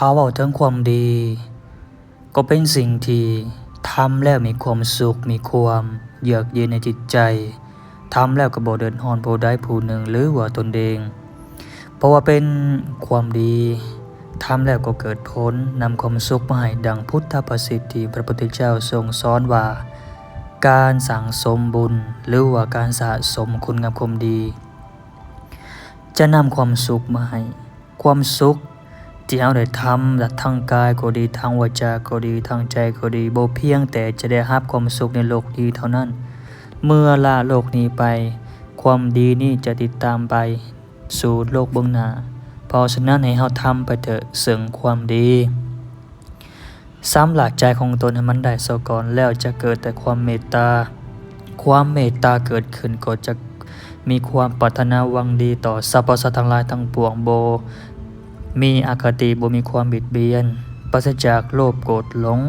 ถ้าเว้าถึงความดีก็เป็นสิ่งที่ทำแล้วมีความสุขมีความเยือกเย็นในจิตใจทำแล้วก็บ่เดือดร้อนผู้ใดผู้หนึ่งหรือว่าตนเองเพราะว่าเป็นความดีทำแล้วก็เกิดผลนำความสุขมาให้ดังพุทธภาษิตที่พระพุทธเจ้าทรงสอนว่าการสั่งสมบุญหรือว่าการสะสมคุณงามความดีจะนำความสุขมาให้ความสุขที่เราได้ทำทางกายก็ดีทางวาจาก็ดีทางใจก็ดีบ่เพียงแต่จะได้รับความสุขในโลกนี้เท่านั้นเมื่อละโลกนี้ไปความดีนี้จะติดตามไปสู่โลกเบื้องหน้าเพราะฉะนั้นให้เราทำไปเถอะซึ่งความดีสำหรับใจของตนให้มันได้ซะก่อนแล้วจะเกิดแต่ความเมตตาความเมตตาเกิดขึ้นก็จะมีความปรารถนาหวังดีต่อสรรพสัตว์ทั้งหลายทั้งปวงบ่มีอคติบ่มีความบิดเบียนปราศจากโลภโกรธหลง